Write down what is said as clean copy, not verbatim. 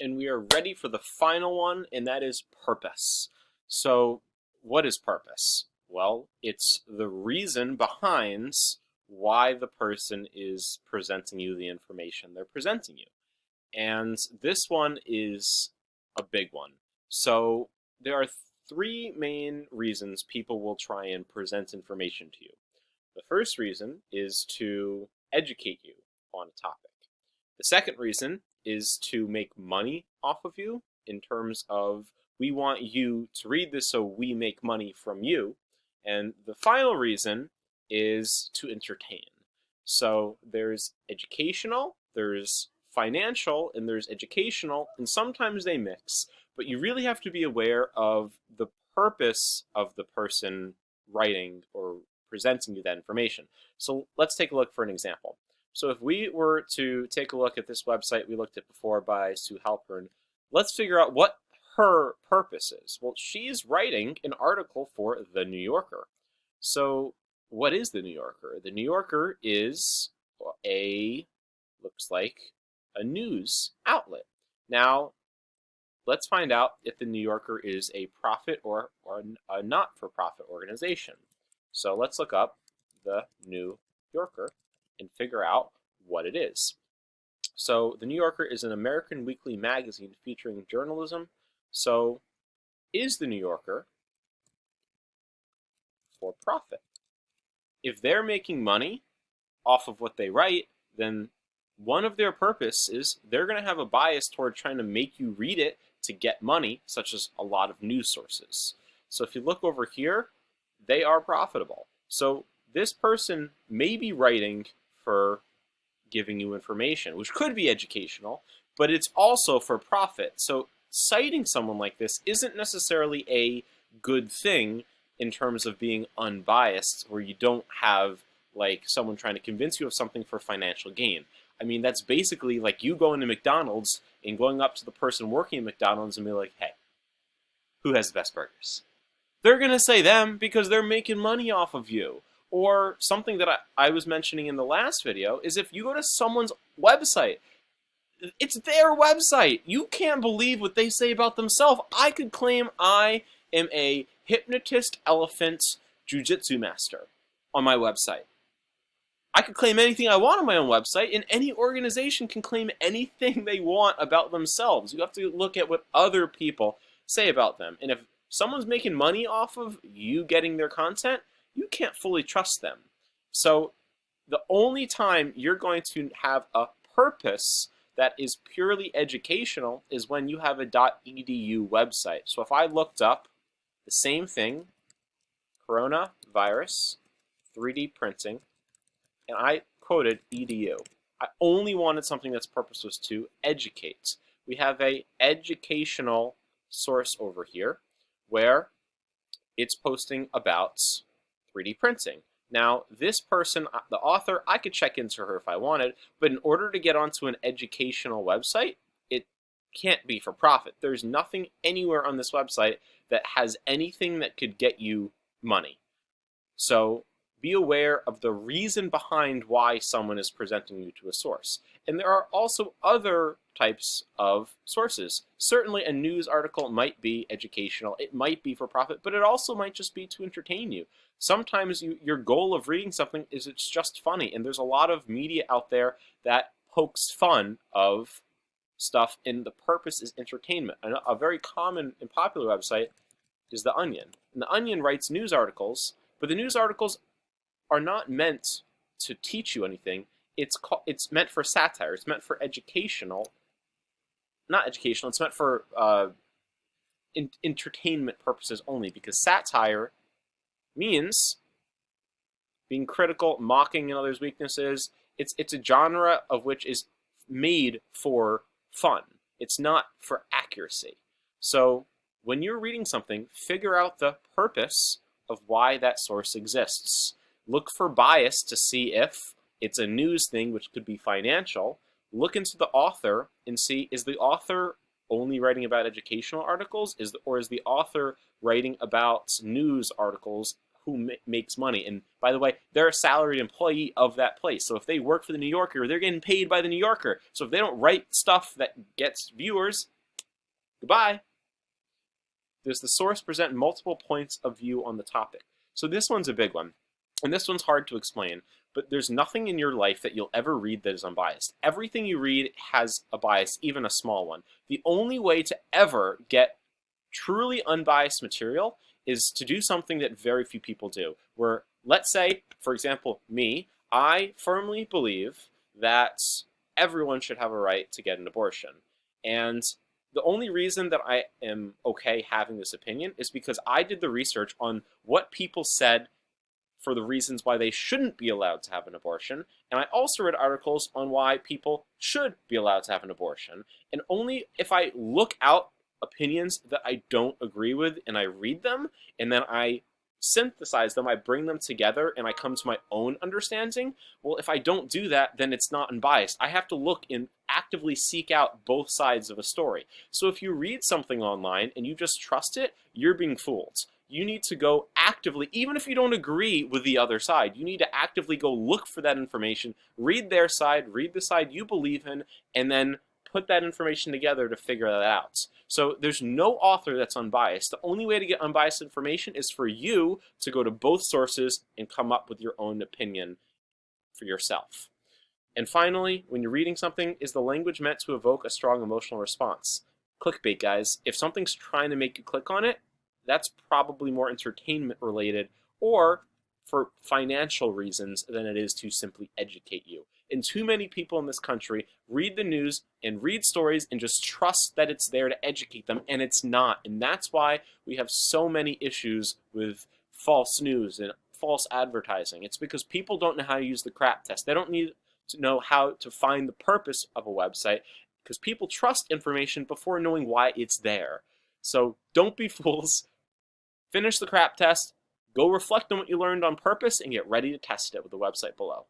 and we are ready for the final one, and that is purpose. So what is purpose? Well, it's the reason behind why the person is presenting you the information they're presenting you. And this one is a big one. So there are three main reasons people will try and present information to you. The first reason is to educate you on a topic. The second reason is to make money off of you, in terms of we want you to read this so we make money from you. And the final reason is to entertain. So there's educational, there's financial, and there's educational, and sometimes they mix. But you really have to be aware of the purpose of the person writing or presenting you that information. So let's take a look for an example. So if we were to take a look at this website we looked at before by Sue Halpern, let's figure out what her purpose is. Well, she's writing an article for The New Yorker. So what is The New Yorker? The New Yorker is looks like a news outlet. Now, let's find out if The New Yorker is a profit or a not-for-profit organization. So let's look up The New Yorker and figure out what it is. So The New Yorker is an American weekly magazine featuring journalism. So is The New Yorker for profit? If they're making money off of what they write, then one of their purpose is they're going to have a bias toward trying to make you read it to get money, such as a lot of news sources. So if you look over here, they are profitable. So this person may be writing for giving you information, which could be educational, but it's also for profit. So citing someone like this isn't necessarily a good thing in terms of being unbiased, where you don't have like someone trying to convince you of something for financial gain. I mean, that's basically like you going to McDonald's and going up to the person working at McDonald's and be like, hey, who has the best burgers? They're going to say them because they're making money off of you. Or something that I was mentioning in the last video is if you go to someone's website, it's their website. You can't believe what they say about themselves. I could claim I am a hypnotist elephant jiu-jitsu master on my website. I could claim anything I want on my own website, and any organization can claim anything they want about themselves. You have to look at what other people say about them. And if someone's making money off of you getting their content, you can't fully trust them. So the only time you're going to have a purpose that is purely educational is when you have a .edu website. So if I looked up the same thing, coronavirus, 3D printing, and I quoted edu, I only wanted something that's purpose was to educate. We have a educational source over here where it's posting about 3D printing. Now, this person, the author, I could check into her if I wanted, but in order to get onto an educational website, it can't be for profit. There's nothing anywhere on this website that has anything that could get you money. So be aware of the reason behind why someone is presenting you to a source. And there are also other types of sources. Certainly a news article might be educational, it might be for profit, but it also might just be to entertain you. Sometimes your goal of reading something is it's just funny, and there's a lot of media out there that pokes fun of stuff, and the purpose is entertainment. And a very common and popular website is The Onion. And The Onion writes news articles, but the news articles are not meant to teach you anything. It's meant for satire. It's meant for educational, not educational. It's meant for entertainment purposes only, because satire means being critical, mocking others' weaknesses. It's a genre of which is made for fun. It's not for accuracy. So when you're reading something, figure out the purpose of why that source exists. Look for bias to see if it's a news thing, which could be financial. Look into the author and see, is the author only writing about educational articles, or is the author writing about news articles who makes money. And by the way, they're a salaried employee of that place. So if they work for the New Yorker, they're getting paid by the New Yorker. So if they don't write stuff that gets viewers, goodbye. Does the source present multiple points of view on the topic? So this one's a big one. And this one's hard to explain, but there's nothing in your life that you'll ever read that is unbiased. Everything you read has a bias, even a small one. The only way to ever get truly unbiased material is to do something that very few people do. Where, let's say, for example, me, I firmly believe that everyone should have a right to get an abortion. And the only reason that I am okay having this opinion is because I did the research on what people said for the reasons why they shouldn't be allowed to have an abortion, and I also read articles on why people should be allowed to have an abortion. And only if I look out opinions that I don't agree with and I read them, and then I synthesize them, I bring them together, and I come to my own understanding, well, if I don't do that, then it's not unbiased. I have to look and actively seek out both sides of a story. So if you read something online and you just trust it, you're being fooled. You need to go actively, even if you don't agree with the other side, you need to actively go look for that information, read their side, read the side you believe in, and then put that information together to figure that out. So there's no author that's unbiased. The only way to get unbiased information is for you to go to both sources and come up with your own opinion for yourself. And finally, when you're reading something, is the language meant to evoke a strong emotional response? Clickbait, guys. If something's trying to make you click on it, that's probably more entertainment related or for financial reasons than it is to simply educate you. And too many people in this country read the news and read stories and just trust that it's there to educate them, and it's not. And that's why we have so many issues with false news and false advertising. It's because people don't know how to use the CRAAP test. They don't need to know how to find the purpose of a website because people trust information before knowing why it's there. So don't be fools. Finish the CRAAP test, go reflect on what you learned on purpose, and get ready to test it with the website below.